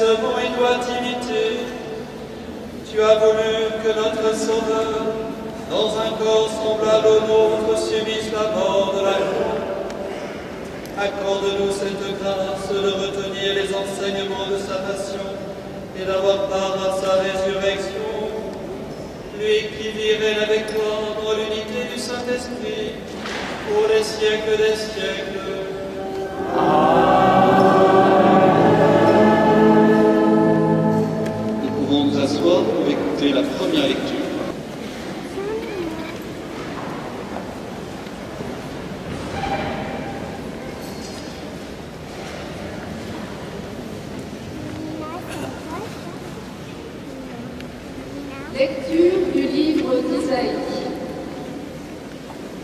abaissement et doit t'imiter. Tu as voulu que notre Sauveur, dans un corps semblable au nôtre, subisse la mort de la croix. Accorde-nous cette grâce de retenir les enseignements de sa passion et d'avoir part à sa résurrection. Lui qui vit et règne avec toi dans l'unité du Saint-Esprit, pour les siècles des siècles. Nous pouvons nous asseoir pour écouter la première lecture. Lecture du livre d'Isaïe.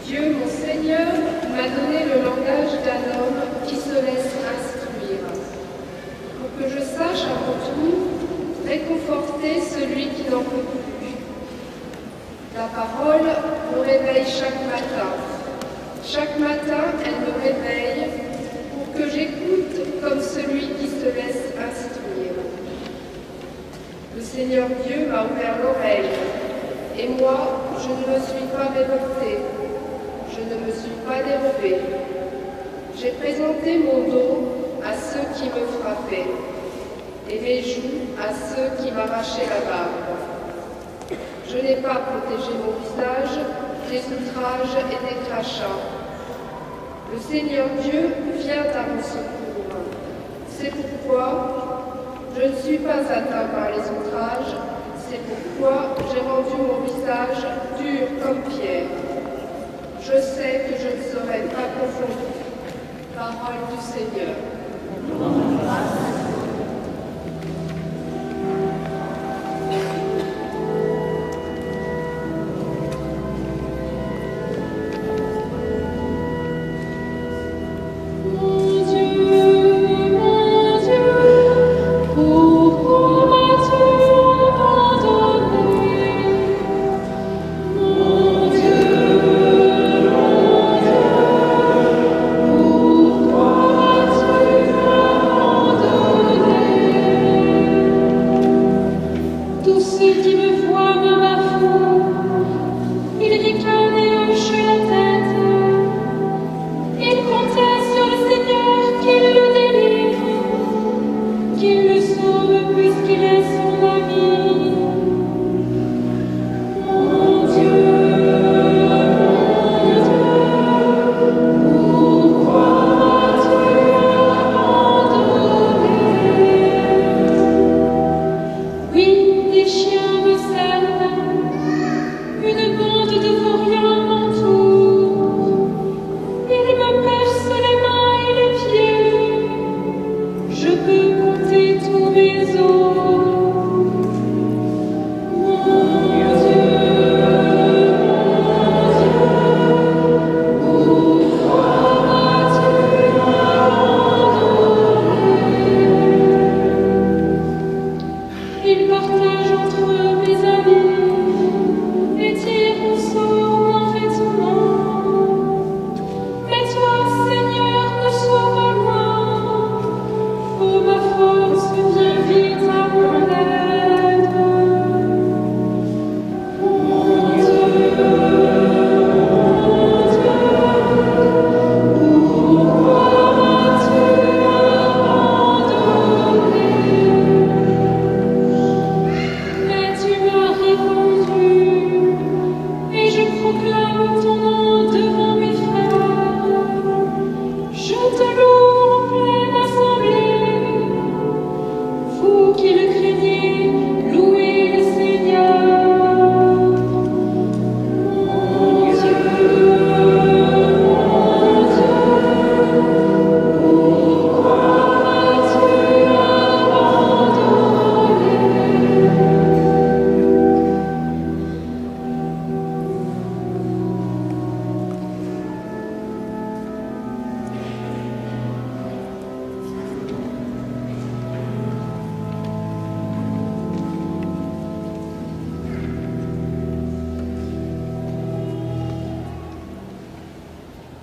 Dieu, mon Seigneur, m'a donné le langage d'un homme qui se laisse instruire, pour que je sache à mon tour réconforter celui qui n'en peut plus. La parole me réveille chaque matin. Chaque matin, elle me réveille pour que j'écoute comme celui qui se laisse instruire. Le Seigneur Dieu m'a ouvert l'oreille, et moi, je ne me suis pas révoltée, je ne me suis pas dérobée. J'ai présenté mon dos à ceux qui me frappaient, et mes joues à ceux qui m'arrachaient la barbe. Je n'ai pas protégé mon visage des outrages et des crachats. Le Seigneur Dieu vient à mon secours. C'est pourquoi je ne suis pas atteint par les outrages, c'est pourquoi j'ai rendu mon visage dur comme pierre. Je sais que je ne serai pas confondu. Parole du Seigneur.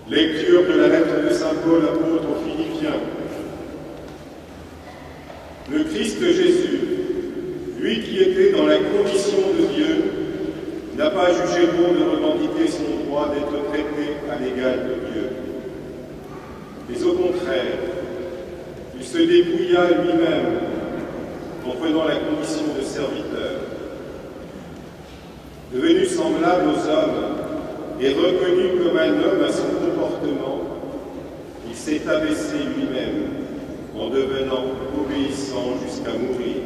Lecture de la lettre de Saint Paul apôtre aux Philippiens. Le Christ Jésus, lui qui était dans la condition de Dieu, n'a pas jugé bon de revendiquer son droit d'être traité à l'égal de Dieu. Mais au contraire, il se dépouilla lui-même en prenant la condition de serviteur. Devenu semblable aux hommes et reconnu comme un homme à son comportement, il s'est abaissé lui-même en devenant obéissant jusqu'à mourir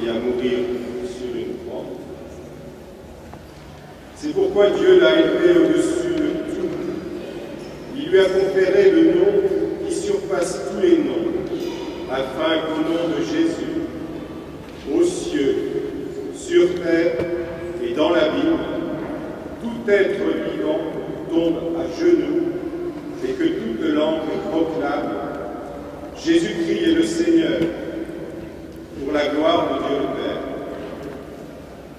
et à mourir sur une croix. C'est pourquoi Dieu l'a élevé au-dessus de tout. Il lui a conféré le nom qui surpasse tous les noms, afin qu'au nom de Jésus, aux cieux, sur terre et dans l'abîme, tout être vivant tombe à genoux et que toute langue proclame « Jésus-Christ est le Seigneur » pour la gloire de Dieu le Père.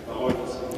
Parole du Seigneur.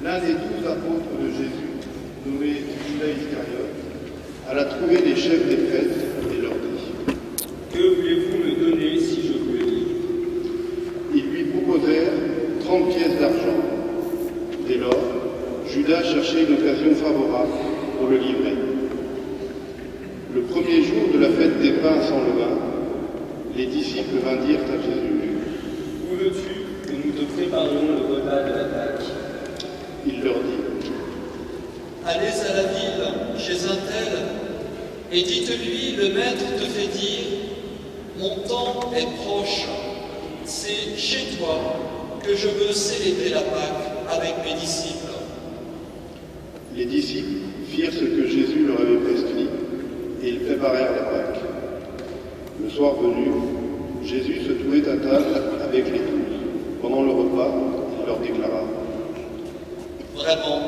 L'un des 12 apôtres de Jésus, nommé Judas Iscariote, alla trouver les chefs des prêtres et leur dit : « Que voulez-vous me donner si je vous le dis ?» Ils lui proposèrent 30 pièces d'argent. Dès lors, Judas cherchait une occasion favorable pour le livrer. Le premier jour de la fête des pains sans levain, les disciples vinrent à Jésus. « Où veux-tu que nous te préparions le repas de la Pâque ?» Il leur dit : « Allez à la ville, chez un tel, et dites-lui, le maître te fait dire, mon temps est proche, c'est chez toi que je veux célébrer la Pâque avec mes disciples. » Les disciples firent ce que Jésus leur avait prescrit, et ils préparèrent la Pâque. Le soir venu, Jésus se trouvait à table avec les 12. Pendant le repas, il leur déclara : « Vraiment,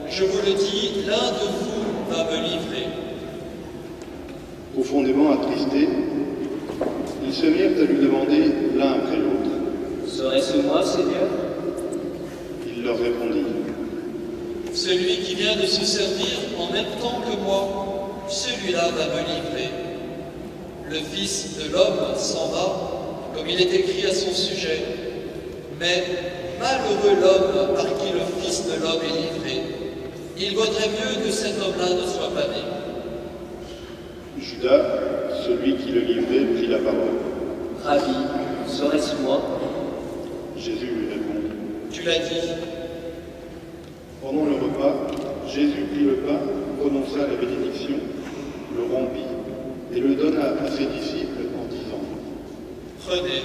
je vous le dis, l'un de vous va me livrer. » Profondément attristés, ils se mirent à lui demander l'un après l'autre : « Serait-ce moi, Seigneur ?» Il leur répondit : « Celui qui vient de se servir en même temps que moi, celui-là va me livrer. Le Fils de l'homme s'en va, comme il est écrit à son sujet. Mais malheureux l'homme par qui le Fils de l'homme est livré. Il vaudrait mieux que cet homme-là ne soit pas né. » Judas, celui qui le livrait, prit la parole. « Rabbi, serait-ce moi ?» Jésus lui répondit : « Tu l'as dit. » Pendant le repas, Jésus prit le pain, prononça la bénédiction, le rompit et le donna à ses disciples en disant : « Prenez,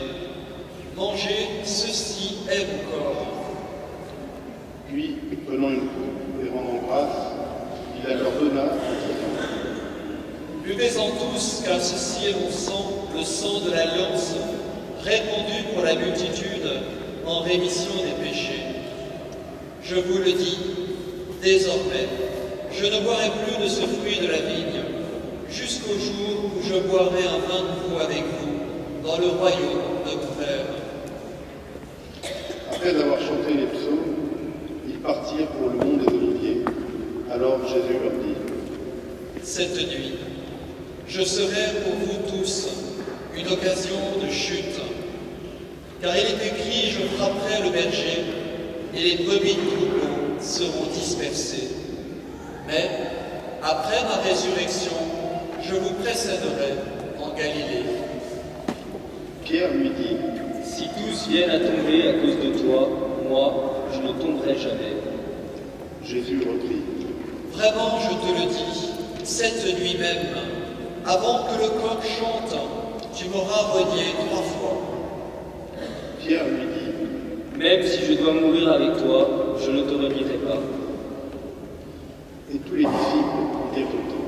mangez, ceci est mon corps. » Puis, prenant une coupe et rendant grâce, il la leur donna en disant : « Buvez-en tous, car ceci est mon sang, le sang de l'Alliance, répandu pour la multitude en rémission des péchés. Je vous le dis, désormais, je ne boirai plus de ce fruit de la vigne, jusqu'au jour où je boirai un vin nouveau avec vous dans le royaume de mon Père. » Après avoir chanté les psaumes, ils partirent pour le mont des Oliviers. Alors Jésus leur dit: « Cette nuit, je serai pour vous tous une occasion de chute, car il est écrit: je frapperai le berger, et les brebis du troupeau seront dispersées. Mais, après ma résurrection, je vous précéderai en Galilée. » Pierre lui dit: « Si tous viennent à tomber à cause de toi, moi, je ne tomberai jamais. » Jésus reprit: « Vraiment, je te le dis, cette nuit même, avant que le coq chante, tu m'auras renié 3 fois. » Pierre lui dit: « Même si je dois mourir avec toi, je ne te renierai pas. » Et tous les disciples dirent autant.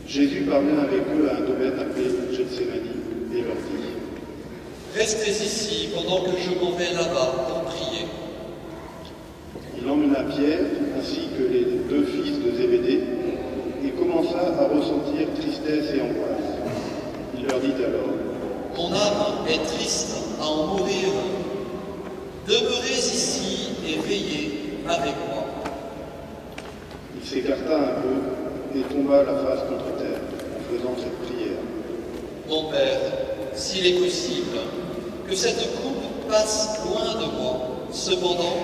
Jésus parvint avec eux à un domaine appelé Gethsémani et leur dit: « Restez ici pendant que je m'en vais là-bas pour prier. » Il emmena Pierre ainsi que les 2 fils de Zébédée et commença à ressentir tristesse et angoisse. Il leur dit alors: « Mon âme est triste à en mourir. Demeurez ici et veillez avec moi. » Il s'écarta un peu et tomba la face contre terre en faisant cette prière: « Mon Père, s'il est possible, que cette coupe passe loin de moi. Cependant,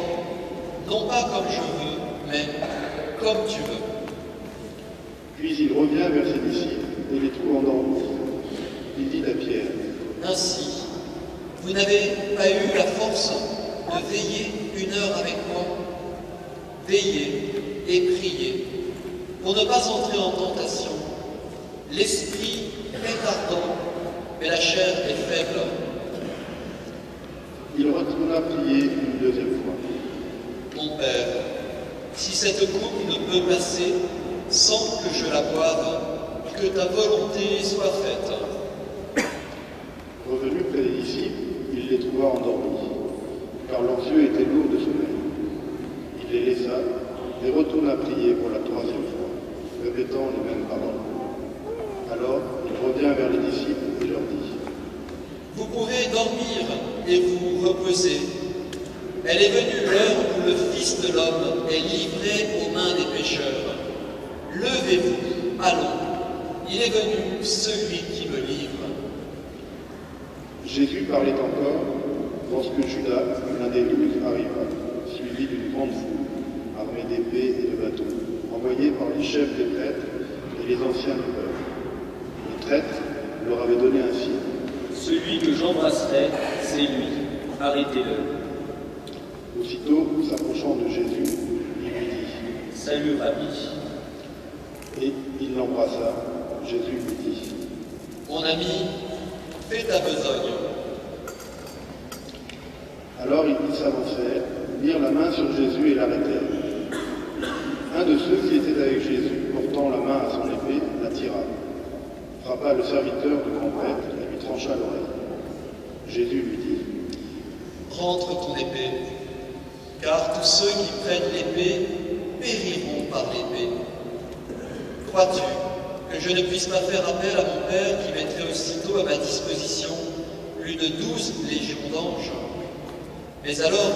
non pas comme je veux, mais comme tu veux. » Puis il revient vers ses disciples et les trouve endormis. Il dit à Pierre: « Ainsi, vous n'avez pas eu la force de veiller 1 heure avec moi? Veillez et priez, pour ne pas entrer en tentation. L'esprit est ardent, mais la chair est faible. » Il retourna prier une 2e fois: « Mon Père, si cette coupe ne peut passer sans que je la boive, que ta volonté soit faite. » Revenu près des disciples, il les trouva endormis, car leurs yeux étaient lourds de sommeil. Il les laissa et retourna prier pour la 3e fois, répétant les mêmes paroles. Alors il revient vers les disciples et leur dit: « Vous pouvez dormir et vous reposer. Elle est venue l'heure où le Fils de l'homme est livré aux mains des pécheurs. Levez-vous, allons, il est venu celui qui me livre. » Jésus parlait encore lorsque Judas, l'un des 12, arriva, suivi d'une grande foule, armée d'épées et de bâtons, envoyés par les chefs des prêtres et les anciens du peuple. Le traître leur avait donné un signe: « Celui que j'embrasserai, c'est lui. Arrêtez-le. » Aussitôt, s'approchant de Jésus, il lui dit: « Salut, Rabbi. » Et il l'embrassa. Jésus lui dit: « Mon ami, fais ta besogne. » Alors ils s'avancèrent, mirent la main sur Jésus et l'arrêtèrent. Un de ceux qui étaient avec Jésus, portant la main à son épée, la tira, frappa le serviteur du grand prêtre et lui trancha l'oreille. Jésus lui dit: « Rentre ton épée, car tous ceux qui prennent l'épée périront par l'épée. Crois-tu que je ne puisse pas faire appel à mon Père qui mettrait aussitôt à ma disposition plus de 12 légions d'anges? Mais alors,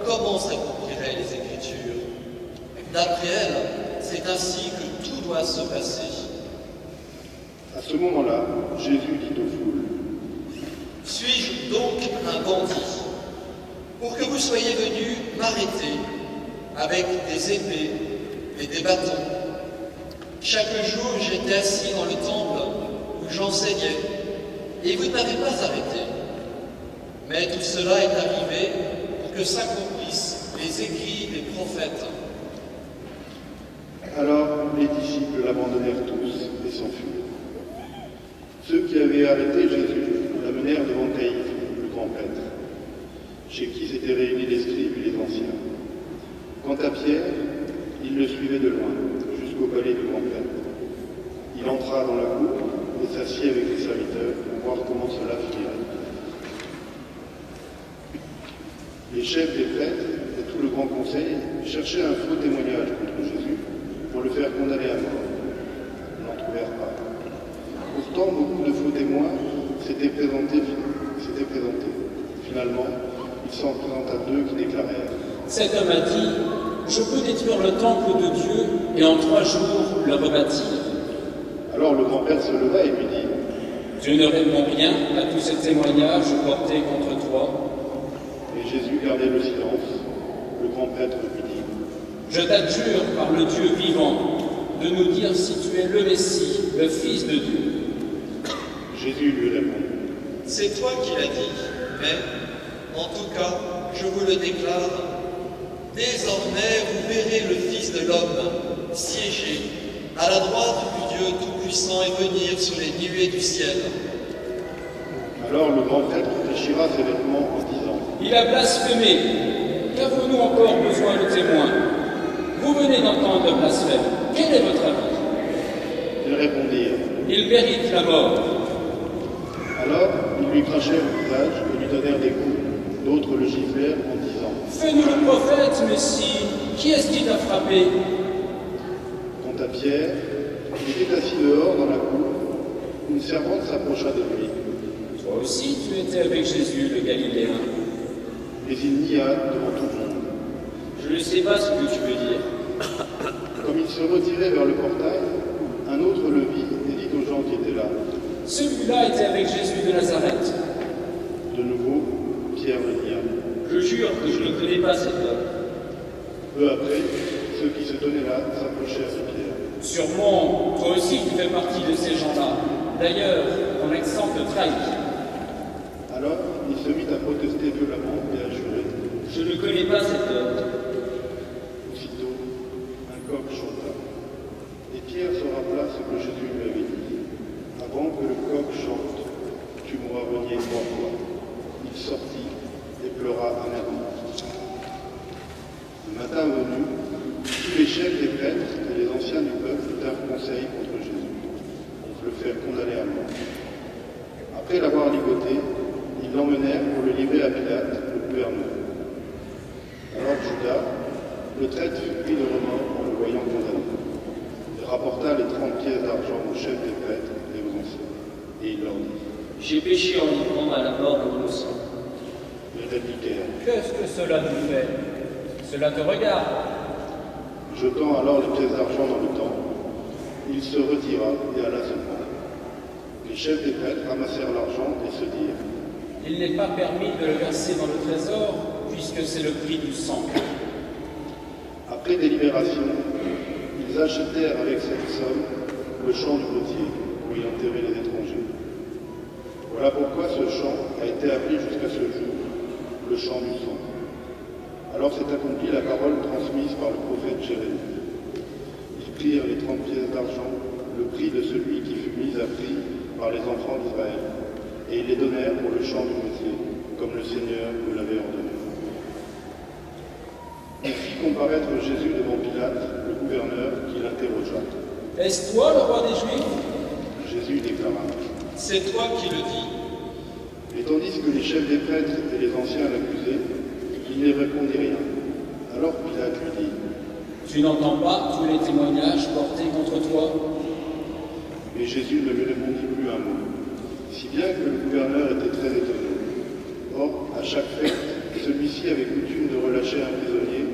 comment s'accompliraient les Écritures? D'après elles, c'est ainsi que tout doit se passer. » À ce moment-là, Jésus dit aux foules: « Suis-je donc un bandit pour que vous soyez venus m'arrêter avec des épées et des bâtons? Chaque jour, j'étais assis dans le temple où j'enseignais, et vous ne m'avez pas arrêté. Mais tout cela est arrivé pour que s'accomplissent les écrits des prophètes. » Alors les disciples l'abandonnèrent tous et s'enfuirent. Ceux qui avaient arrêté Jésus l'amenèrent devant Caïphe, le grand prêtre, chez qui s'étaient réunis les scribes et les anciens. Quant à Pierre, il le suivait de loin, jusqu'au palais du grand prêtre. Il entra dans la cour et s'assit avec les serviteurs pour voir comment cela finirait. Les chefs des prêtres et tout le grand conseil cherchaient un faux témoignage contre Jésus le faire condamner à mort. Ils n'en trouvèrent pas. Pourtant, beaucoup de faux témoins s'étaient présentés. Finalement, il s'en présenta 2 qui déclarèrent: Cet homme a dit, je peux détruire le temple de Dieu et en 3 jours le rebâtir. Alors le grand-père se leva et lui dit: Je ne réponds rien à tous ces témoignages portés contre toi. Et Jésus gardait le silence. Le grand prêtre lui dit: Je t'adjure par le Dieu vivant de nous dire si tu es le Messie, le Fils de Dieu. Jésus lui répond: C'est toi qui l'as dit, mais, en tout cas, je vous le déclare, désormais vous verrez le Fils de l'homme siéger à la droite du Dieu Tout-Puissant et venir sur les nuées du ciel. Alors le grand prêtre déchira ses vêtements en disant: Il a blasphémé. Qu'avons-nous encore besoin de témoins? Vous venez d'entendre le blasphème. Quel est votre avis? Ils répondirent: Il mérite la mort. Alors ils lui crachèrent au visage et lui donnèrent des coups. D'autres le giflèrent en disant: Fais-nous le prophète, Messie. Qui est-ce qui t'a frappé? Quant à Pierre, il était assis dehors dans la cour. Une servante s'approcha de lui. Toi aussi, tu étais avec Jésus, le Galiléen. Mais il nia devant tout le monde. Je ne sais pas ce que tu veux dire. Comme il se retirait vers le portail, un autre le vit et dit aux gens qui étaient là: Celui-là était avec Jésus de Nazareth. De nouveau, Pierre le nia. Je jure que je ne connais pas cet homme. Peu après, ceux qui se tenaient là s'approchèrent de Pierre. Sûrement, toi aussi tu fais partie de ces gens-là. D'ailleurs, ton accent te trahit. Alors, il se mit à protester violemment et à jurer. Je ne connais pas cet homme. Aussitôt, un coq chanta. Et Pierre se rappela ce que Jésus lui avait dit: Avant que le coq chante, tu m'auras renié 3 fois. Il sortit et pleura amèrement. Le matin venu, tous les chefs des prêtres et les anciens du peuple tinrent conseil contre Jésus, pour le faire condamner à mort. Après l'avoir ligoté, ils l'emmenèrent pour le livrer à Pilate, le gouverneur. Alors Judas, le traître, fut pris de remords en le voyant condamné. Il rapporta les 30 pièces d'argent aux chefs des prêtres et aux anciens, et il leur dit: J'ai péché en livrant à la mort de l'innocent. Ils répliquèrent: Qu'est-ce que cela nous fait? Cela te regarde. Jetant alors les pièces d'argent dans le temple, il se retira et alla se pendre. Les chefs des prêtres ramassèrent l'argent et se dirent: Il n'est pas permis de le verser dans le trésor, puisque c'est le prix du sang. Après délibération, ils achetèrent avec cette somme le champ du potier, où il enterrait les étrangers. Voilà pourquoi ce champ a été appelé jusqu'à ce jour le champ du sang. Alors s'est accomplie la parole transmise par le prophète Jérémie. Ils prirent les 30 pièces d'argent, le prix de celui qui fut mis à prix par les enfants d'Israël, et ils les donnèrent pour le champ du potier, comme le Seigneur nous l'avait ordonné. Il fit comparaître Jésus devant Pilate, le gouverneur, qui l'interrogea. Est-ce toi le roi des Juifs? Jésus déclara: C'est toi qui le dis. Et tandis que les chefs des prêtres et les anciens l'accusaient, il ne répondit rien. Alors Pilate lui dit: Tu n'entends pas tous les témoignages portés contre toi? Mais Jésus ne lui répondit plus un mot, si bien que le gouverneur était très étonné. Or, à chaque fête, celui-ci avait coutume de relâcher un prisonnier,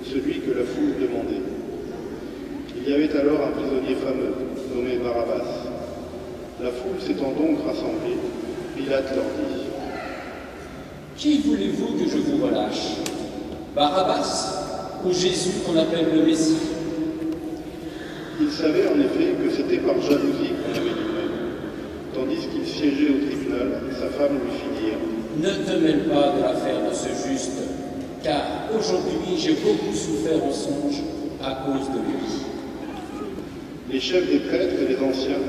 celui que la foule demandait. Il y avait alors un prisonnier fameux, nommé Barabbas. La foule s'étant donc rassemblée, Pilate leur dit: Qui voulez-vous que je vous relâche? Barabbas ou Jésus qu'on appelle le Messie? Il savait en effet que c'était par jalousie qu'on avait livré. Tandis qu'il siégeait au tribunal, sa femme lui fit dire: Ne te mêle pas de l'affaire de ce juste, car aujourd'hui j'ai beaucoup souffert en songe à cause de lui. Les chefs des prêtres et les anciens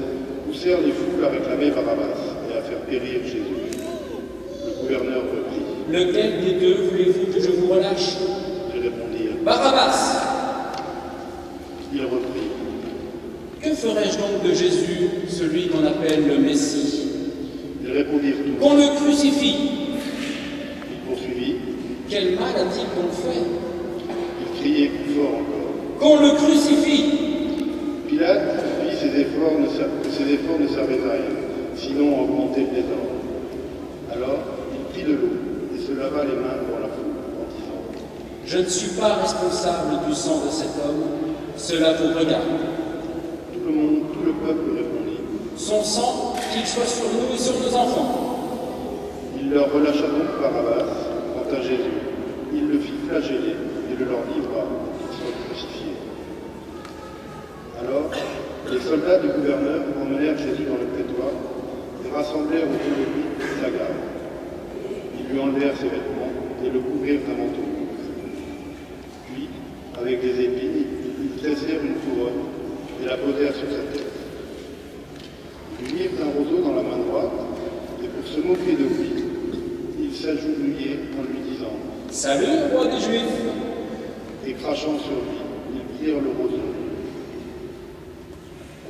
poussèrent les foules à réclamer Barabbas et à faire périr Jésus. Le gouverneur reprit: Lequel des deux voulez-vous que je vous relâche? Ils répondirent: Barabbas! Il reprit: Que ferais-je donc de Jésus, celui qu'on appelle le Messie? Ils répondirent tous: Qu'on le crucifie! Il poursuivit: Quel mal a-t-il donc fait? Il criait plus fort encore: Qu'on le crucifie! que ses efforts ne servaient à rien, sinon à augmenter le désordre. Alors, il prit de l'eau et se lava les mains devant la foule, en disant « Je ne suis pas responsable du sang de cet homme, cela vous regarde. » Tout le peuple répondit « Son sang, qu'il soit sur nous et sur nos enfants. » Il leur relâcha donc Barabbas. Quant à Jésus, il le fit flageller et le leur livra pour qu'il soit crucifié. Alors, les soldats du gouverneur emmenèrent Jésus dans le prétoire et rassemblèrent autour de lui toute la garde. Ils lui enlevèrent ses vêtements et le couvrirent d'un manteau. Puis, avec des épines, ils tressèrent une couronne et la posèrent sur sa tête. Ils lui mirent un roseau dans la main droite et pour se moquer de lui, ils s'agenouillaient en lui disant « Salut, roi des Juifs !» Et crachant sur lui, ils prirent le roseau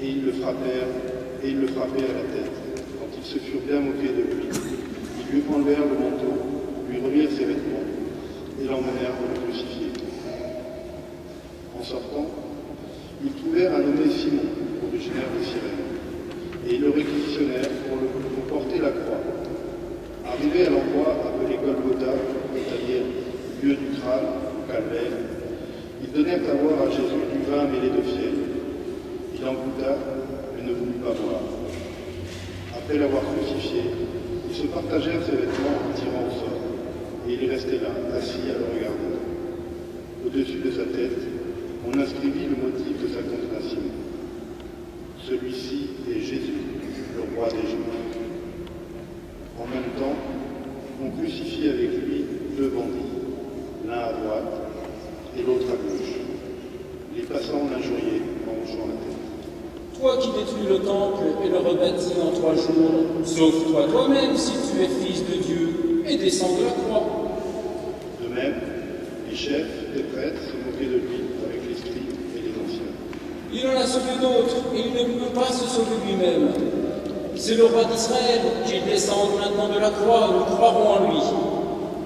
et ils le frappaient à la tête. Quand ils se furent bien moqués de lui, ils lui enlevèrent le manteau, lui remirent ses vêtements et l'emmenèrent pour le crucifier. En sortant, ils trouvèrent un nommé Simon, originaire de Cyrène, et ils le réquisitionnèrent pour porter la croix. Arrivé à l'endroit appelé Golgotha, c'est-à-dire lieu du crâne, ou calvaire, ils donnèrent à boire à Jésus du vin mêlé de fiel. Il en goûta, mais ne voulut pas boire. Après l'avoir crucifié, ils se partagèrent ses vêtements en tirant au sort, et il restait là, assis à le regarder. Au-dessus de sa tête, on inscrivit le motif de sa condamnation. Celui-ci est Jésus, le roi des Juifs. En même temps, on crucifie avec lui deux bandits, l'un à droite et l'autre à gauche. Les passants l'injuriaient en hochant la tête. Toi qui détruis le temple et le rebâtis en 3 jours, sauve-toi toi-même si tu es fils de Dieu et descends de la croix. De même, les chefs des prêtres se moquaient de lui avec les scribes et les anciens. Il en a sauvé d'autres et il ne peut pas se sauver lui-même. C'est le roi d'Israël qui descend maintenant de la croix, nous croirons en lui.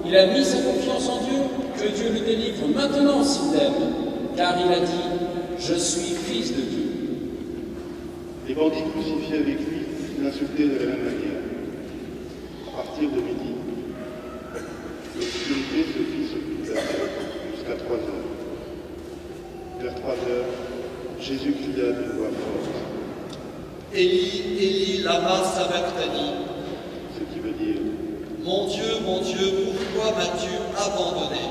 Il a mis sa confiance en Dieu, que Dieu le délivre maintenant s'il l'aime, car il a dit « Je suis fils de Dieu ». Les bandits crucifiés avec lui l'insultaient de la même manière. À partir de midi, l'obscurité se fit sur toute la terre jusqu'à 3 heures. Vers 3 heures, Jésus cria d'une voix forte. Élie, Élie, lama sabachthani. Ce qui veut dire mon Dieu, pourquoi m'as-tu abandonné?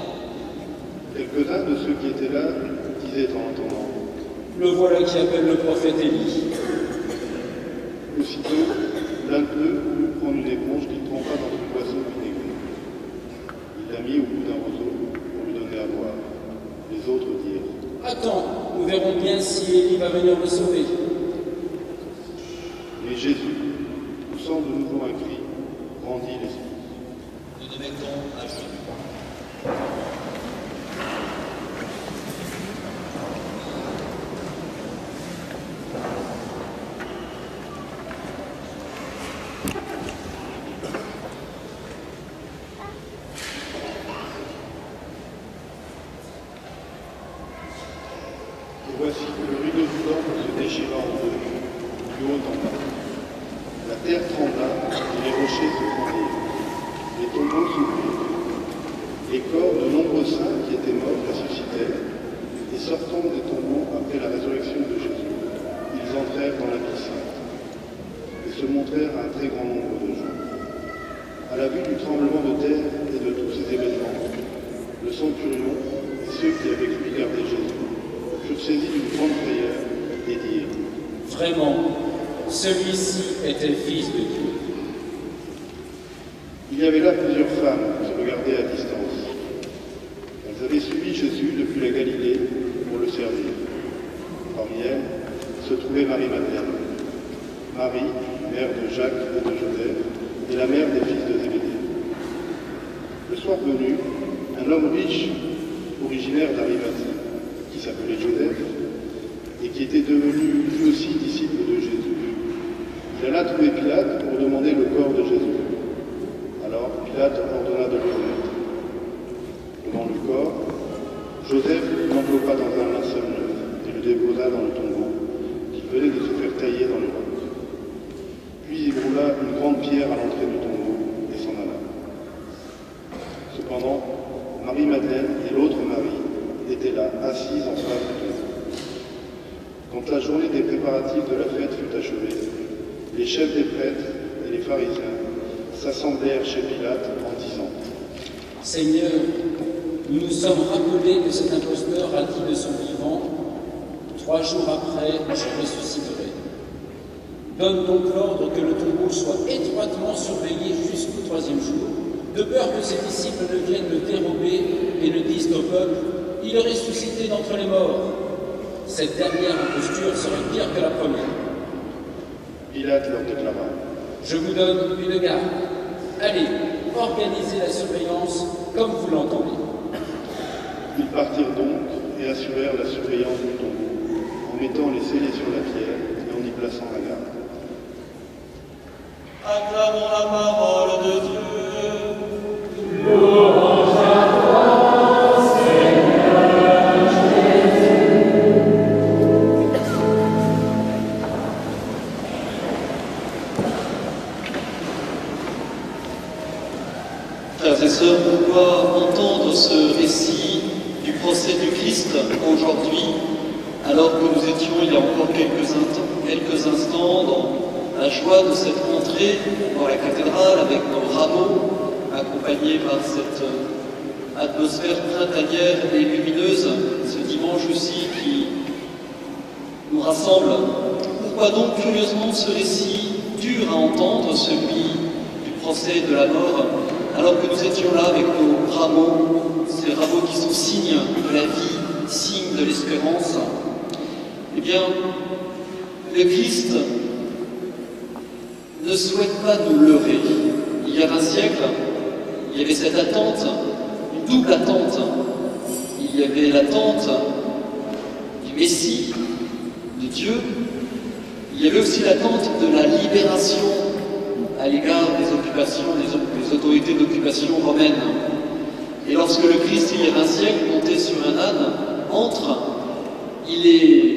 Quelques-uns de ceux qui étaient là disaient en entendant le voilà qui appelle le prophète Élie. Aussitôt, l'un d'eux voulut prendre une éponge qu'il trempa dans une boisson vinaigrée. Il l'a mis au bout d'un roseau pour lui donner à boire. Les autres dirent Attends, nous verrons bien si Élie va venir le sauver. Mais Jésus, poussant de nouveau un cri, rendit l'esprit. Nous nous mettons à genoux. Et voici que le rideau du temple se déchira en deux, du haut en bas. La terre trembla et les rochers se fendirent. Les tombeaux s'ouvrirent. Les corps de nombreux saints qui étaient morts ressuscitèrent, et sortant des tombeaux après la résurrection de Jésus, ils entrèrent dans la vie sainte et se montrèrent à un très grand nombre de gens. À la vue du tremblement de terre et de tous ces événements, le centurion et ceux qui avec lui gardaient Jésus furent saisis d'une grande frayeur et dirent « Vraiment, celui-ci était le Fils de Dieu. » Il y avait là plusieurs femmes qui se regardaient à distance. Elles avaient suivi Jésus depuis la Galilée pour le servir. Parmi elles se trouvait Marie-Madeleine, Marie, mère de Jacques et de Joseph, et la mère des fils de Zébédée. Le soir venu, un homme riche, originaire d'Arimathie, qui s'appelait Joseph, et qui était devenu lui aussi disciple de Jésus. Il alla trouver Pilate pour demander le corps de Jésus. Alors Pilate ordonna de le remettre. Devant le corps, Joseph l'enveloppa dans un linceul neuf et le déposa dans le tombeau qu'il venait de se faire tailler dans le roc. préparatifs de la fête fut achevé, les chefs des prêtres et les pharisiens s'assemblèrent chez Pilate en disant : Seigneur, nous nous sommes rappelés que cet imposteur a dit de son vivant : 3 jours après, je ressusciterai. Donne donc l'ordre que le tombeau soit étroitement surveillé jusqu'au 3e jour, de peur que ses disciples ne viennent le dérober et ne disent au peuple : il est ressuscité d'entre les morts. Cette dernière imposture serait pire que la première. Pilate leur déclara : Je vous donne une garde. Allez, organisez la surveillance comme vous l'entendez. Ils partirent donc et assurèrent la surveillance du tombeau, en mettant les scellés sur la pierre et en y plaçant la garde. Acclamons la parole de Dieu. Frères et sœurs, pourquoi entendre ce récit du procès du Christ aujourd'hui, alors que nous étions il y a encore quelques instants dans la joie de cette entrée dans la cathédrale avec nos rameaux, accompagnés par cette atmosphère printanière et lumineuse, ce dimanche aussi qui nous rassemble. Pourquoi donc curieusement ce récit dur à entendre, celui du procès de la mort, alors que nous étions là avec nos rameaux, ces rameaux qui sont signes de la vie, signes de l'espérance? Eh bien, le Christ ne souhaite pas nous leurrer. Il y a 20 siècles, il y avait cette attente, une double attente. Il y avait l'attente du Messie, de Dieu. Il y avait aussi l'attente de la libération à l'égard des occupations, des autorités d'occupation romaines. Et lorsque le Christ, il y a 20 siècles, monté sur un âne, entre, il est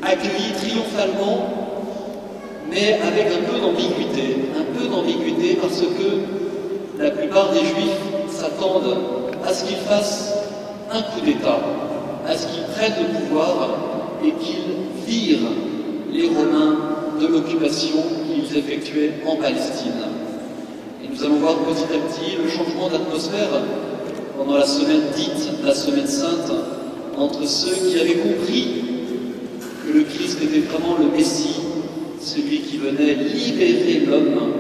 accueilli triomphalement, mais avec un peu d'ambiguïté, parce que la plupart des Juifs s'attendent à ce qu'il fasse un coup d'État, à ce qu'il prenne le pouvoir et qu'il vire les Romains de l'occupation qu'ils effectuaient en Palestine. Et nous allons voir petit à petit le changement d'atmosphère pendant la semaine dite, la semaine sainte, entre ceux qui avaient compris que le Christ était vraiment le Messie, celui qui venait libérer l'homme,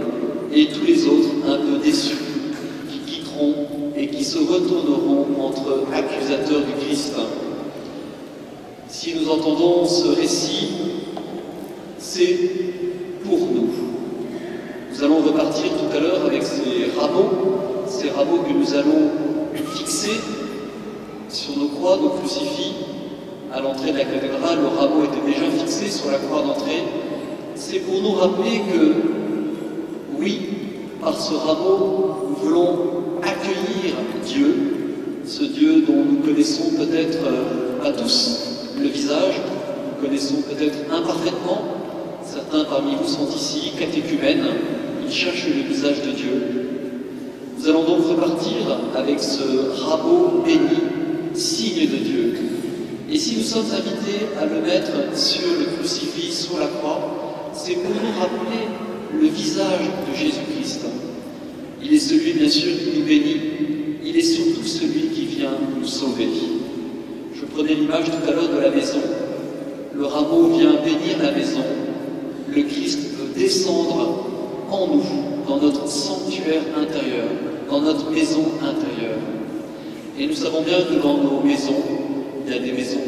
et tous les autres un peu déçus, qui quitteront et qui se retourneront entre accusateurs du Christ. Si nous entendons ce récit, c'est pour nous. Nous allons repartir tout à l'heure avec ces rameaux que nous allons fixer sur nos croix, nos crucifix. À l'entrée de la cathédrale, le rameau était déjà fixé sur la croix d'entrée. C'est pour nous rappeler que, oui, par ce rameau, nous voulons accueillir Dieu, ce Dieu dont nous connaissons peut-être pas tous le visage, nous connaissons peut-être imparfaitement. Certains parmi vous sont ici, catéchumènes, ils cherchent le visage de Dieu. Nous allons donc repartir avec ce rameau béni, signe de Dieu. Et si nous sommes invités à le mettre sur le crucifix, sur la croix, c'est pour nous rappeler le visage de Jésus-Christ. Il est celui, bien sûr, qui nous bénit. Il est surtout celui qui vient nous sauver. Je prenais l'image tout à l'heure de la maison. Le rameau vient bénir la maison. Le Christ veut descendre en nous, dans notre sanctuaire intérieur, dans notre maison intérieure. Et nous savons bien que dans nos maisons, il y a des maisons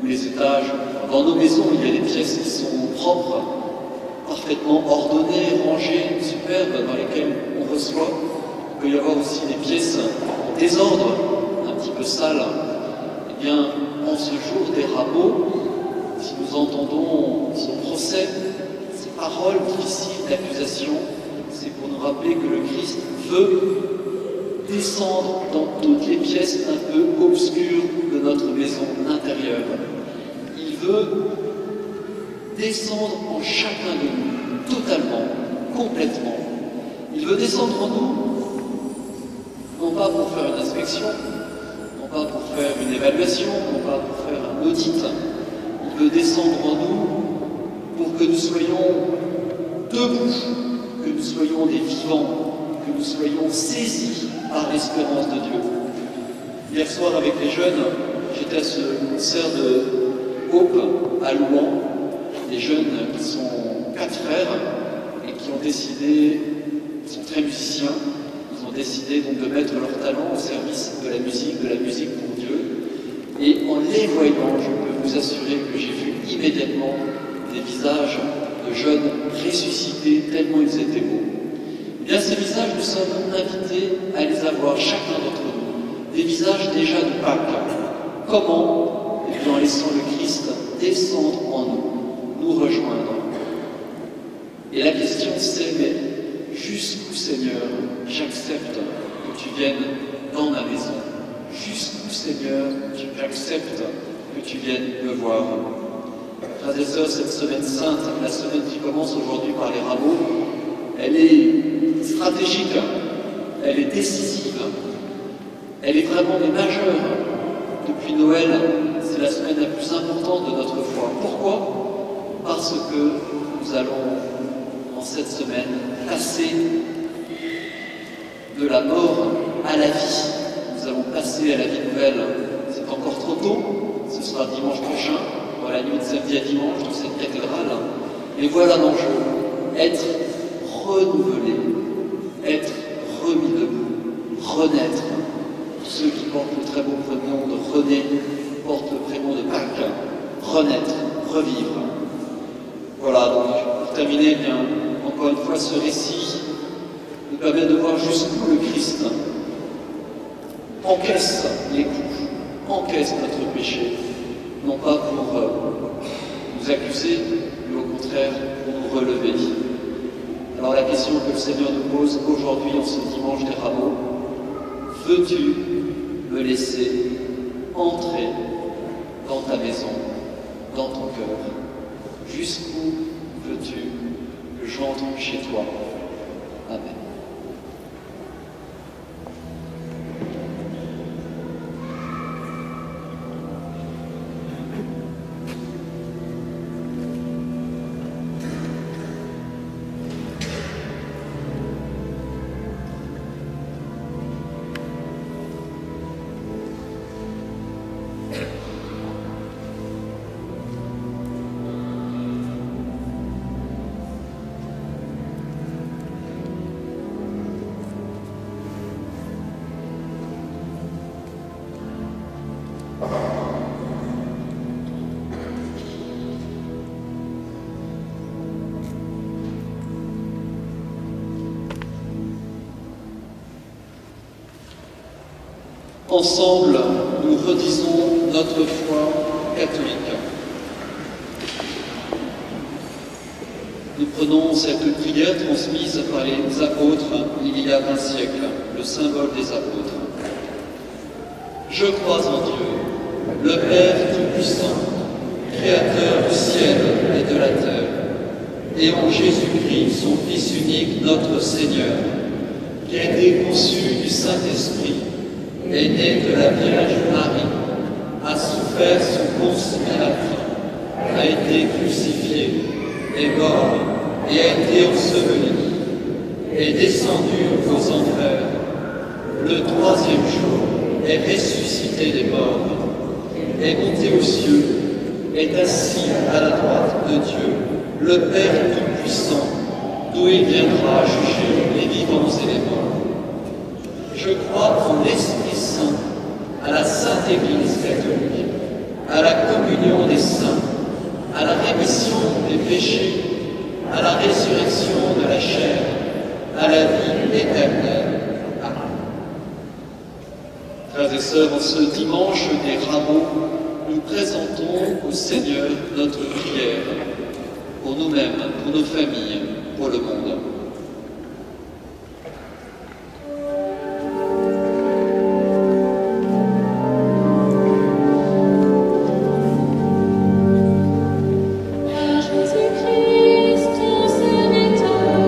où les étages, dans nos maisons, il y a des pièces qui sont propres, parfaitement ordonnées, rangées, superbes, dans lesquelles on reçoit. Il peut y avoir aussi des pièces en désordre, un petit peu sales. Eh bien, en ce jour des rameaux, si nous entendons ce procès, ces paroles difficiles d'accusation, c'est pour nous rappeler que le Christ veut descendre dans toutes les pièces un peu obscures de notre maison intérieure. Il veut descendre en chacun de nous, totalement, complètement. Il veut descendre en nous, non pas pour faire une inspection, non pas pour faire une évaluation, non pas pour faire un audit. Il veut descendre en nous pour que nous soyons debout, que nous soyons des vivants, que nous soyons saisis par l'espérance de Dieu. Hier soir, avec les jeunes, j'étais à ce concert de Hope à Louan, des jeunes qui sont 4 frères et qui ont décidé, ils sont très musiciens, ils ont décidé donc de mettre leur talent au service de la musique pour Dieu. Et en les voyant, je peux vous assurer que j'ai vu immédiatement des visages de jeunes ressuscités tellement ils étaient beaux. Eh bien, ces visages, nous sommes invités à les avoir, chacun d'entre nous, des visages déjà de Pâques. Comment? Eh bien, en laissant le Christ descendre en nous, nous rejoindre. Et la question c'est, mais jusqu'où, Seigneur, j'accepte que tu viennes dans ma maison? Jusqu'où, Seigneur, j'accepte que tu viennes me voir? Frères et sœurs, cette semaine sainte, la semaine qui commence aujourd'hui par les rameaux, elle est stratégique, elle est décisive, elle est vraiment majeure. Depuis Noël, c'est la semaine la plus importante de notre foi. Pourquoi? Parce que nous allons, en cette semaine, passer de la mort à la vie. Nous allons passer à la vie nouvelle. C'est encore trop tôt, ce sera dimanche prochain, dans la nuit de samedi à dimanche dans cette cathédrale. Et voilà l'enjeu, être renouvelé, être remis debout, renaître. Ceux qui portent le très beau prénom de René portent le prénom de Pâques, renaître, revivre. Voilà, donc pour terminer, bien, encore une fois, ce récit nous permet de voir jusqu'où le Christ encaisse les coups, encaisse notre péché, non pas pour nous accuser, mais au contraire pour nous relever. Alors la question que le Seigneur nous pose aujourd'hui, en ce dimanche des rameaux, veux-tu me laisser entrer dans ta maison, dans ton cœur? Jusqu'où veux-tu que j'entre chez toi? Amen. Ensemble, nous redisons notre foi catholique. Nous prenons cette prière transmise par les apôtres il y a 20 siècles, le symbole des apôtres. Je crois en Dieu, le Père Tout-Puissant, Créateur du ciel et de la terre, et en Jésus-Christ, son Fils unique, notre Seigneur, qui a été conçu du Saint-Esprit, est né de la Vierge Marie, a souffert sous Ponce Pilate, a été crucifié, est mort et a été enseveli, est descendu aux enfers. Le 3e jour est ressuscité des morts, est monté aux cieux, est assis à la droite de Dieu, le Père Tout-Puissant, d'où il viendra juger les vivants et les morts. Je crois en l'Esprit Saint, à la Sainte Église catholique, à la communion des saints, à la rémission des péchés, à la résurrection de la chair, à la vie éternelle. Amen. Frères et sœurs, en ce dimanche des rameaux, nous présentons au Seigneur notre prière pour nous-mêmes, pour nos familles, pour le monde. Jésus-Christ, ton serviteur,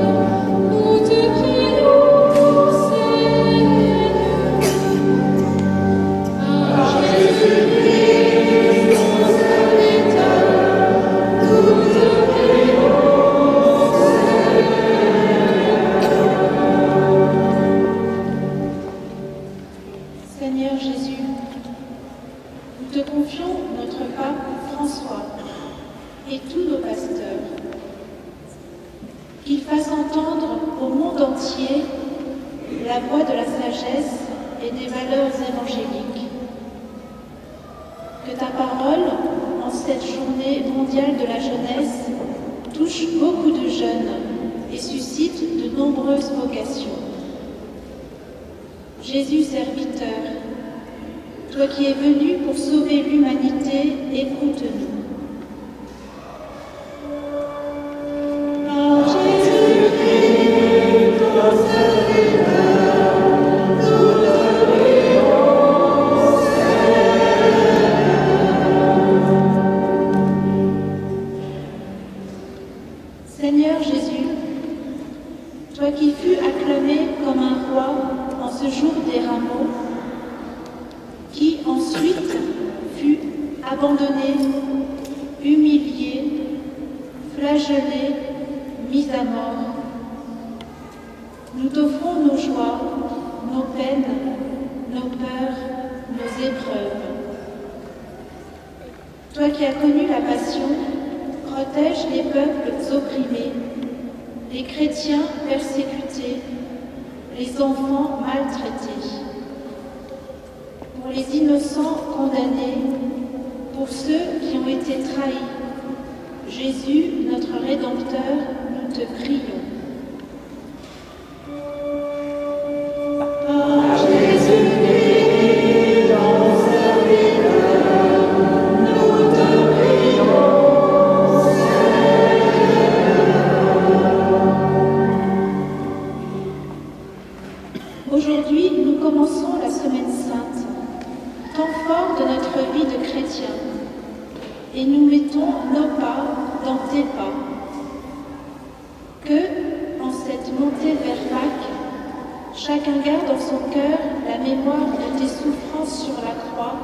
pasteur. Qu'il fasse entendre au monde entier la voix de la sagesse et des valeurs évangéliques. Que ta parole, en cette journée mondiale de la jeunesse, touche beaucoup de jeunes et suscite de nombreuses vocations. Jésus serviteur, toi qui es venu pour sauver l'humanité, écoute-nous. Seigneur Jésus, toi qui fus acclamé comme un roi en ce jour des rameaux, qui ensuite fut abandonné, humilié, flagellé, mis à mort, nous t'offrons nos joies, nos peines, nos peurs, nos épreuves. Toi qui as connu la passion, protège les peuples opprimés, les chrétiens persécutés, les enfants maltraités. Pour les innocents condamnés, pour ceux qui ont été trahis, Jésus, notre Rédempteur, nous te prions. Par Jésus-Christ, ton serviteur, nous te prions. Aujourd'hui, nous commençons la Semaine Sainte, temps fort de notre vie de chrétien, et nous mettons nos pas dans tes pas. Que, en cette montée vers Pâques, chacun garde en son cœur la mémoire de tes souffrances sur la croix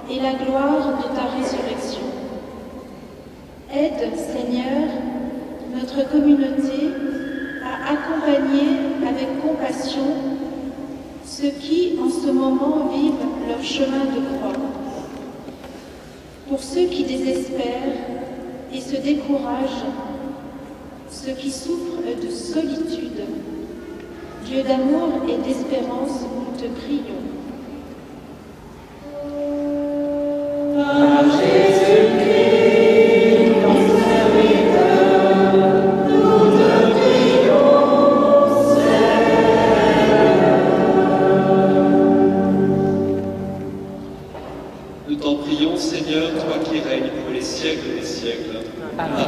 et la gloire de ta résurrection. Aide, Seigneur, notre communauté à accompagner avec compassion ceux qui, en ce moment, vivent leur chemin de croix. Pour ceux qui désespèrent et se découragent, ceux qui souffrent de solitude, Dieu d'amour et d'espérance, nous te prions. Par Jésus-Christ, ton serviteur, nous te prions, Seigneur. Nous t'en prions, Seigneur, toi qui règnes pour les siècles des siècles. Amen.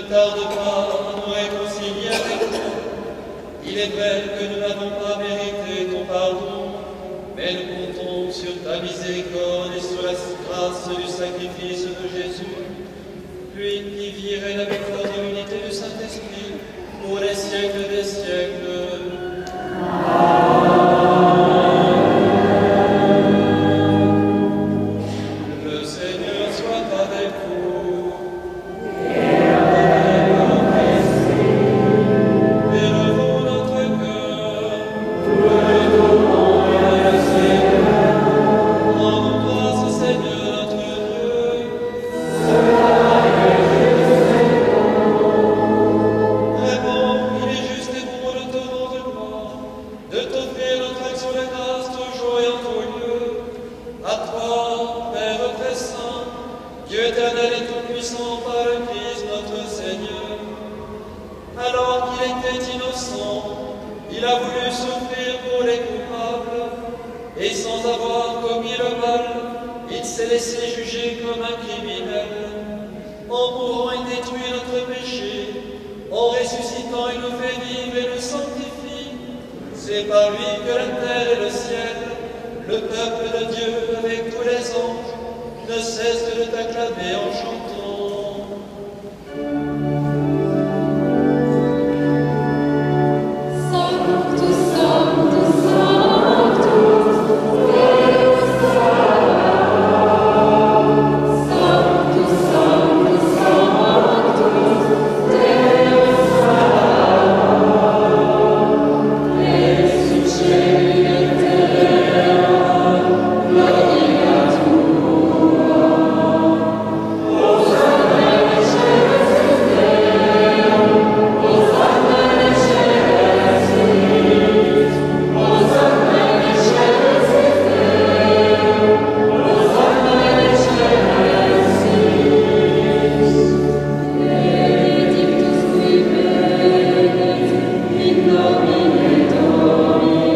tarde pas à nous réconcilier avec toi. Il est vrai que nous n'avons pas mérité ton pardon, mais nous comptons sur ta miséricorde et sur la grâce du sacrifice de Jésus, lui qui vit et règne avec toi dans l'unité du Saint-Esprit, pour les siècles des siècles. Le Seigneur soit avec vous. Élevons notre cœur. Rendons grâce au Seigneur notre Dieu. Vraiment, il est juste et bon de te rendre gloire, de t'offrir notre action de grâce toujours et en tout lieu. À toi, Père très saint, Dieu éternel et tout-puissant par le Christ notre Seigneur. Alors qu'il était innocent, il a voulu souffrir pour les coupables, et sans avoir commis le mal, il s'est laissé juger comme un criminel. En mourant, il détruit notre péché, en ressuscitant, il nous fait vivre et nous sanctifie. C'est par lui que la terre et le ciel, le peuple de Dieu avec tous les anges, ne cessent de t'acclamer en chantant. Sanctus, Sanctus, Sanctus, Deus Sanctus, Sanctus, Sanctus, Deus Lecce cieli et terra, gloria tua. Hosanna in excelsis Deo, Hosanna in excelsis, Hosanna in excelsis Deo, Hosanna in excelsis. Benedictus qui venit in nomine Domini.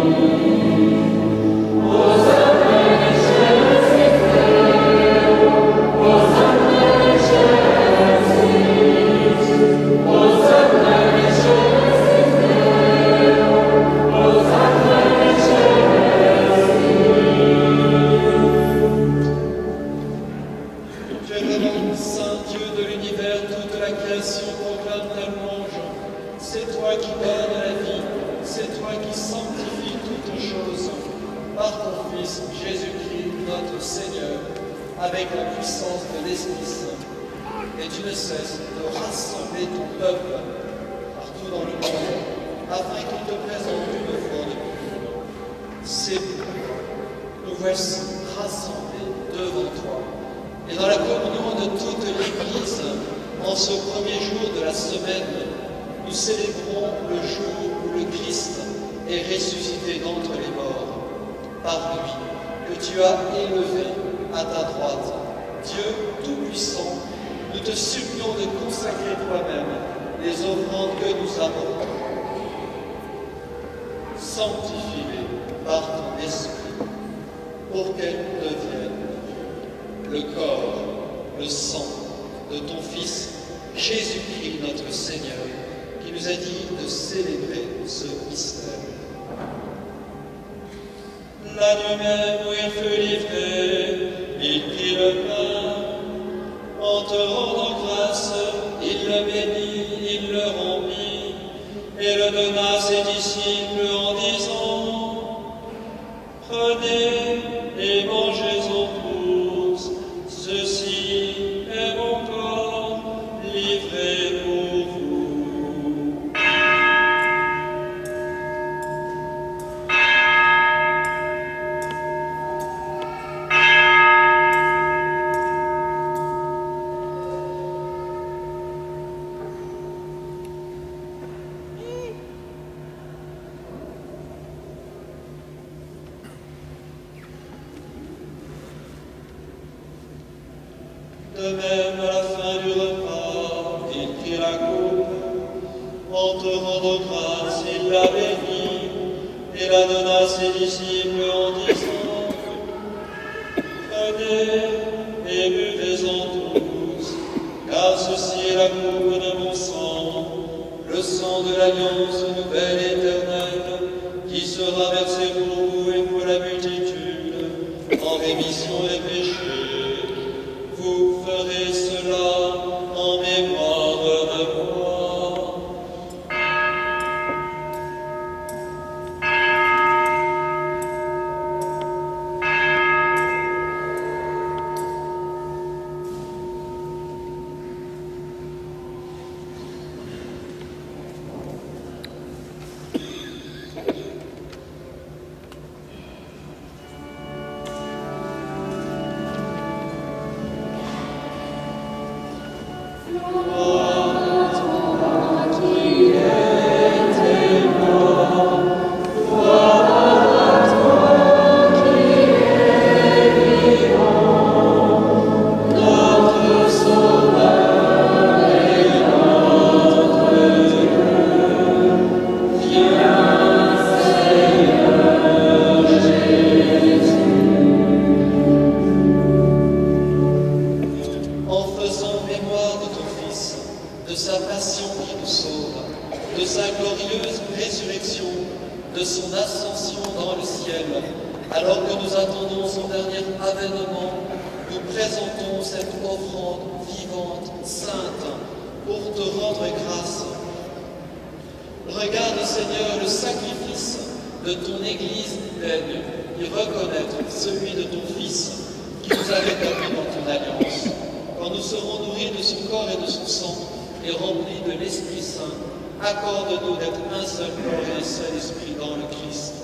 Hosanna in excelsis Deo, Hosanna in excelsis, Hosanna in excelsis Deo, Hosanna in Tu es vraiment Saint Dieu de l'univers, toute la création proclame ta louange. C'est toi qui donnes la vie, c'est toi qui sanctifies toutes choses. Par ton Fils, Jésus-Christ, notre Seigneur, avec la puissance de l'Esprit Saint. Et tu ne cesses de rassembler ton peuple partout dans le monde, afin qu'il te présente une fois de plus. C'est vous, nous voici rassemblés devant toi. Et dans la communion de toute l'Église, en ce premier jour de la semaine, nous célébrons le jour où le Christ est ressuscité d'entre les morts. Par lui, que tu as élevé à ta droite, Dieu Tout-Puissant, nous te supplions de consacrer toi-même les offrandes que nous avons. Sanctifie-les par ton esprit, pour qu'elles deviennent le corps, le sang de ton Fils, Jésus-Christ notre Seigneur, qui nous a dit de célébrer ce mystère. La nuit même où il fut livré, il prit le pain. En te rendant grâce, il le bénit, il le rompit, et le donna à ses disciples en disant: Prenez et mangez-en tous, ceci est mon corps livré pour vous. De même, à la fin du repas, il prit la coupe. En te rendant grâce, il la bénit et la donna à ses disciples en disant: Prenez et buvez-en tous, car ceci est la coupe de mon sang sang de l'alliance nouvelle et éternelle, qui sera versé pour vous et pour la multitude, en rémission des péchés. Vous ferez cela en mémoire de moi. Accorde-nous d'être un seul corps et un seul esprit dans le Christ.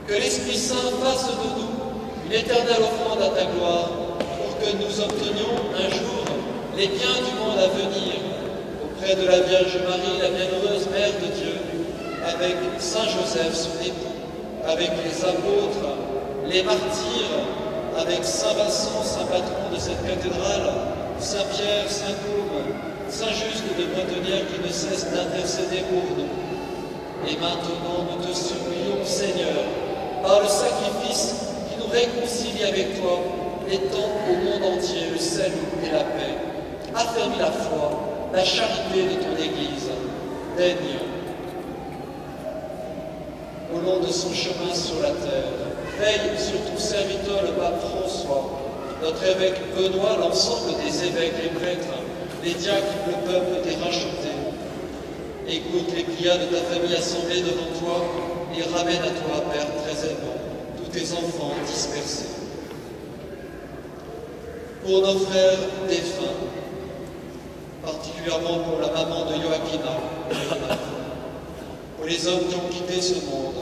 Que l'Esprit Saint fasse de nous une éternelle offrande à ta gloire, pour que nous obtenions un jour les biens du monde à venir, auprès de la Vierge Marie, la bienheureuse Mère de Dieu, avec Saint Joseph, son époux, avec les apôtres, les martyrs, avec Saint Vincent, saint patron de cette cathédrale, Saint Pierre, Saint Côme, Saint Juste de Bretonnière qui ne cesse d'intercéder pour nous. Et maintenant, nous te supplions, Seigneur, par le sacrifice qui nous réconcilie avec toi, étends au monde entier le salut et la paix. Affermis la foi, la charité de ton Église. Daigne, au long de son chemin sur la terre, veille sur ton serviteur, le pape François, notre évêque Benoît, l'ensemble des évêques et prêtres, les diacres, le peuple des rachetés. Écoute les prières de ta famille assemblée devant toi et ramène à toi, Père très aimant, tous tes enfants dispersés. Pour nos frères défunts, particulièrement pour la maman de Joachima, pour les hommes qui ont quitté ce monde,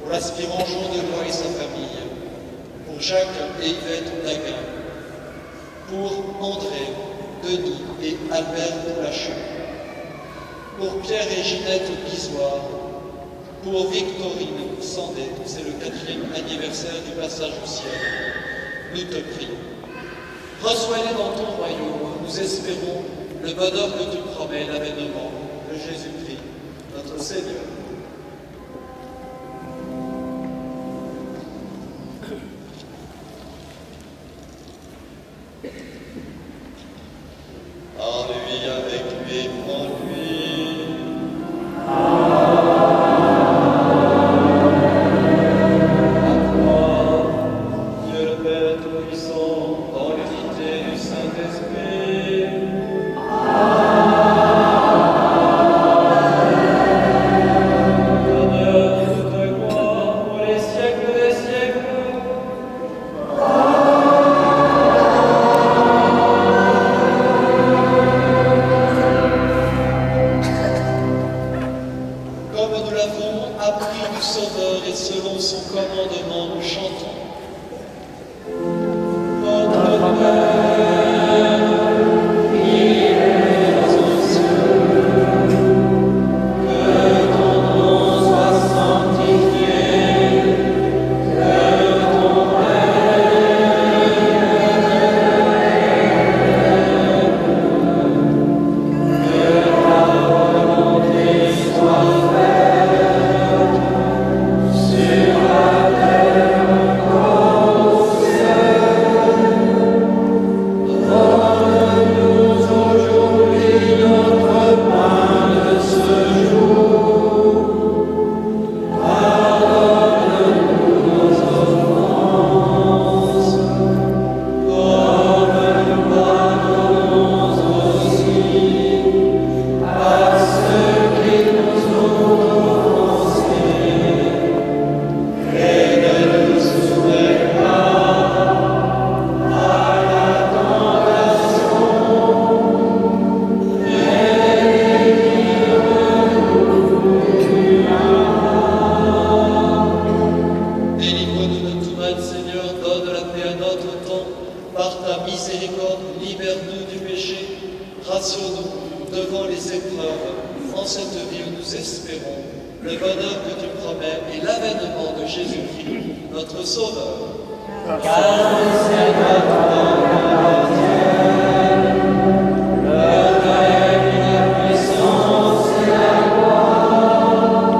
pour l'aspirant Jean de Bois et sa famille, pour Jacques et Yvette Daguin, pour André, Denis et Albert Lacheux, pour Pierre et Ginette Bisoire, pour Victorine Sandé, c'est le 4e anniversaire du passage au ciel. Nous te prions. Reçois-les dans ton royaume, nous espérons le bonheur que tu promets, l'avènement de Jésus-Christ, notre Seigneur. En lui, avec lui, en lui. À toi, Dieu le Père Tout-Puissant, dans l'unité du Saint-Esprit. Amen. devant les épreuves, en cette vie où nous espérons le bonheur que tu promets et l'avènement de Jésus-Christ, notre Sauveur. Car c'est notre Dieu, le règne, la puissance et la gloire,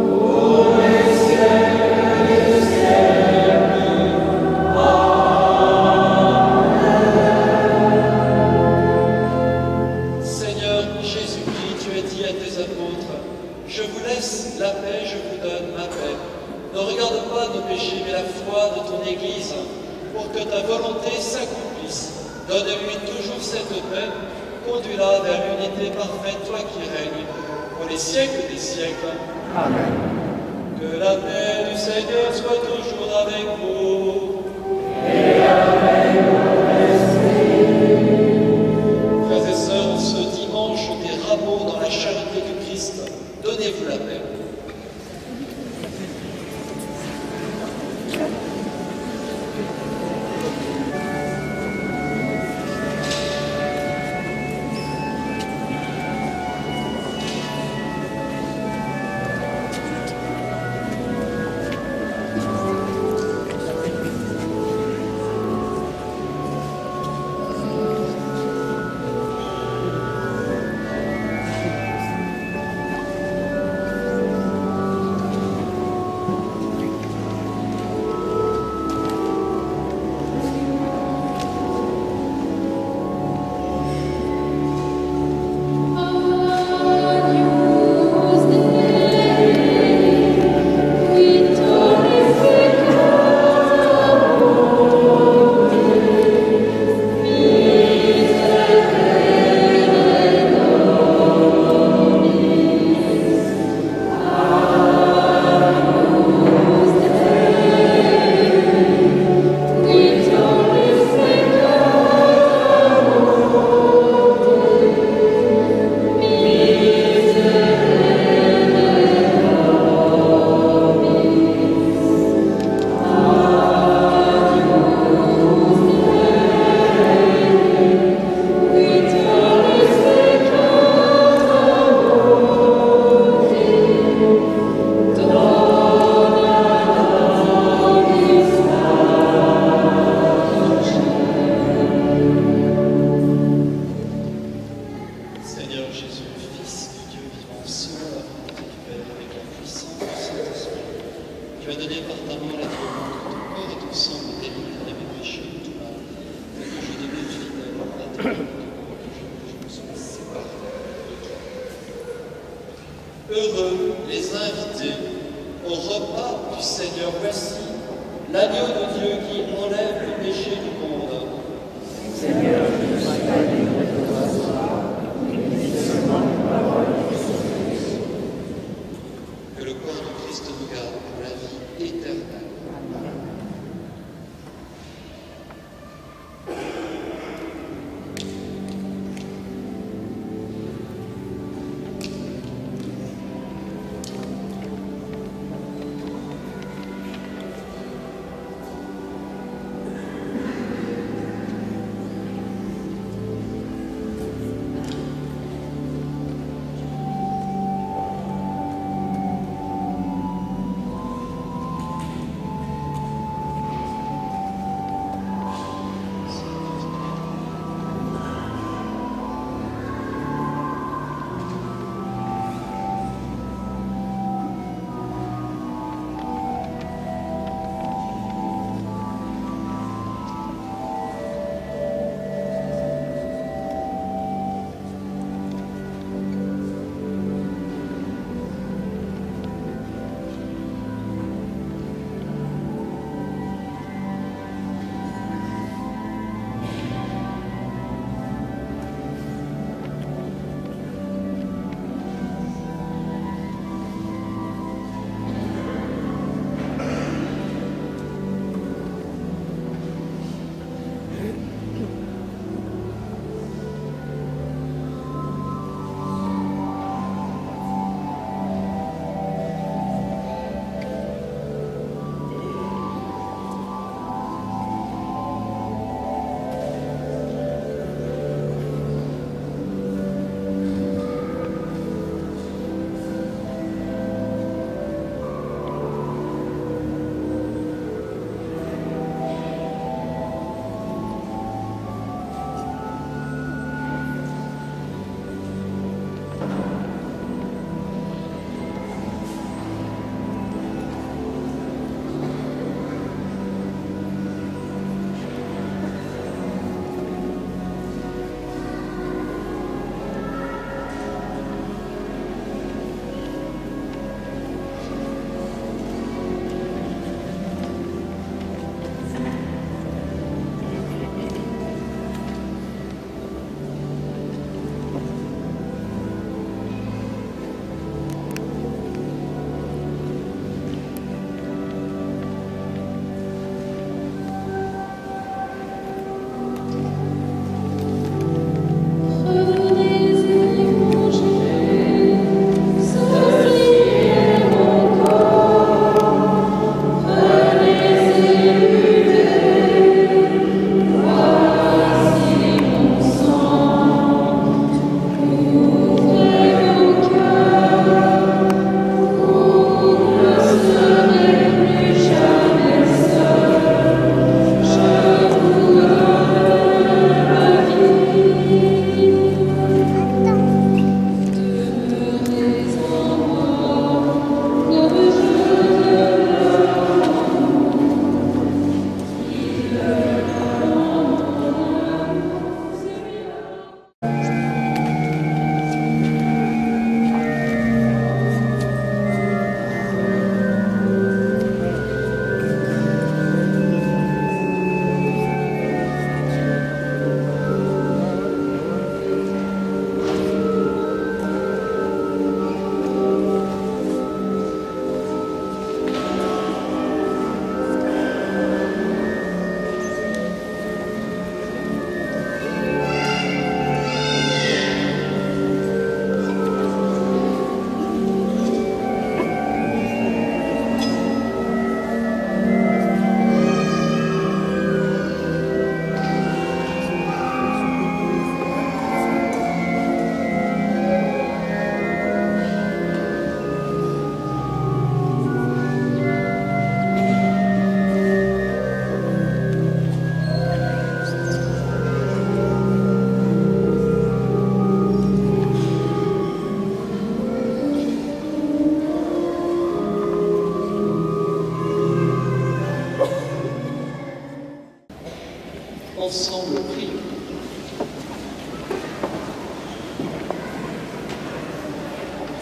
pour les siècles des siècles. Amen. Seigneur Jésus-Christ, tu as dit à tes apôtres, je vous laisse la paix, je vous donne ma paix. Ne regarde pas nos péchés, mais la foi de ton Église, pour que ta volonté s'accomplisse. Donne-lui toujours cette paix, conduis-la vers l'unité parfaite, toi qui règnes, pour les siècles des siècles. Amen. Que la paix du Seigneur soit toujours avec vous. Et avec mon esprit. Frères et sœurs, ce dimanche des rameaux dans la charité du Christ, donnez-vous la paix. Heureux les invités au repas du Seigneur. Voici l'agneau de Dieu qui enlève le péché du monde. Seigneur, je ne suis pas digne de t'asseoir, mais dis seulement une parole qui suffit. Que le corps de Christ nous garde pour la vie éternelle.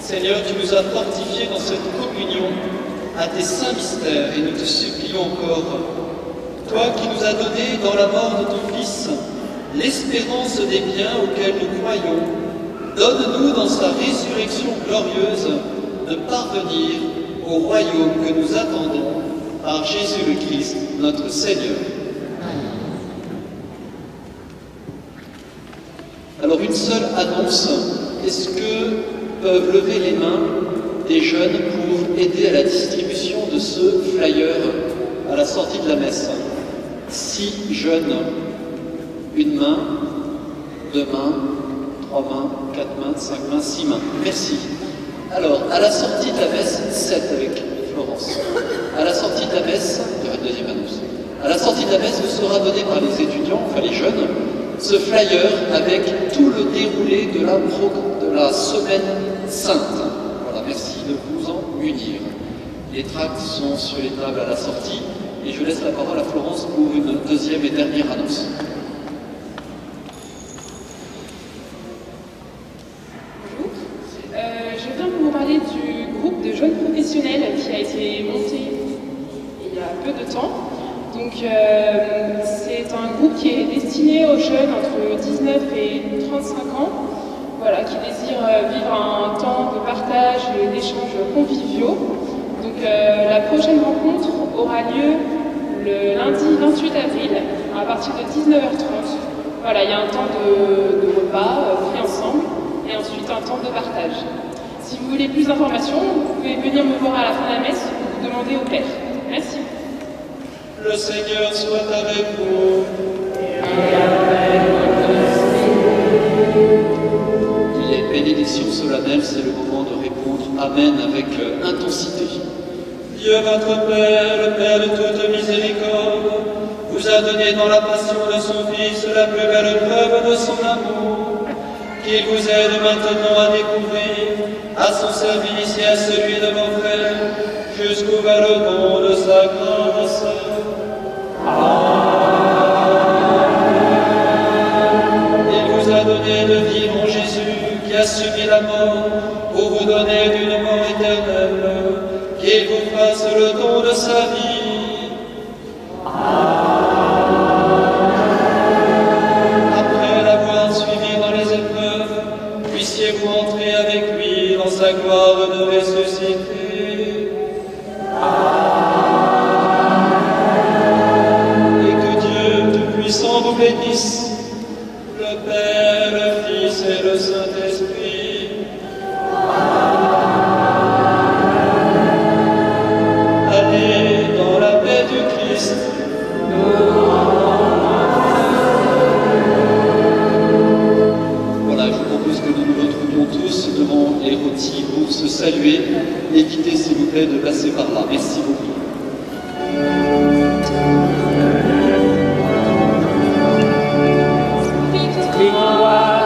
Seigneur, tu nous as fortifiés dans cette communion à tes saints mystères et nous te supplions encore, toi qui nous as donné dans la mort de ton Fils l'espérance des biens auxquels nous croyons, donne-nous dans sa résurrection glorieuse de parvenir au royaume que nous attendons par Jésus le Christ, notre Seigneur. Alors une seule annonce, est-ce que peuvent lever les mains des jeunes pour aider à la distribution de ce flyer à la sortie de la messe? 6 jeunes, une main, 2 mains, 3 mains, 4 mains, 5 mains, 6 mains. Merci. Alors, à la sortie de la messe, 7 avec Florence. À la sortie de la messe, il y aura une deuxième annonce. À la sortie de la messe, vous sera donné par les étudiants, enfin les jeunes, ce flyer avec tout le déroulé de la semaine sainte. Voilà, merci de vous en munir. Les tracts sont sur les tables à la sortie et je laisse la parole à Florence pour une deuxième et dernière annonce. Bonjour, je viens pour vous parler du groupe de jeunes professionnels qui a été monté il y a peu de temps. Donc c'est un groupe qui est destiné aux jeunes entre 19 et 35 ans, voilà, qui désirent vivre un temps de partage et d'échanges conviviaux. Donc la prochaine rencontre aura lieu le lundi 28 avril à partir de 19h30. Voilà, il y a un temps de repas pris ensemble et ensuite un temps de partage. Si vous voulez plus d'informations, vous pouvez venir me voir à la fin de la messe ou vous demander au Père. Merci. Le Seigneur soit avec vous. Les bénédictions solennelles, c'est le moment de répondre Amen avec intensité. Dieu votre Père, le Père de toute miséricorde, vous a donné dans la passion de son Fils la plus belle preuve de son amour, qu'il vous aide maintenant à découvrir, à son service et à celui de vos frères, jusqu'au vers le don de sa grâce. Il vous a donné de vivre en Jésus, qui a subi la mort, pour vous donner d'une mort éternelle, qu'il vous fasse le don de sa vie. Après l'avoir suivi dans les épreuves, puissiez-vous entrer avec lui dans sa gloire de ressuscité. Et que Dieu Tout-Puissant vous bénisse, le Père, le Fils et le Saint-Esprit. Allez dans la paix du Christ. Voilà, je vous propose que nous nous retrouvions tous devant les rôtis pour se saluer. Évitez s'il vous plaît de passer par là. Merci beaucoup. Victoire.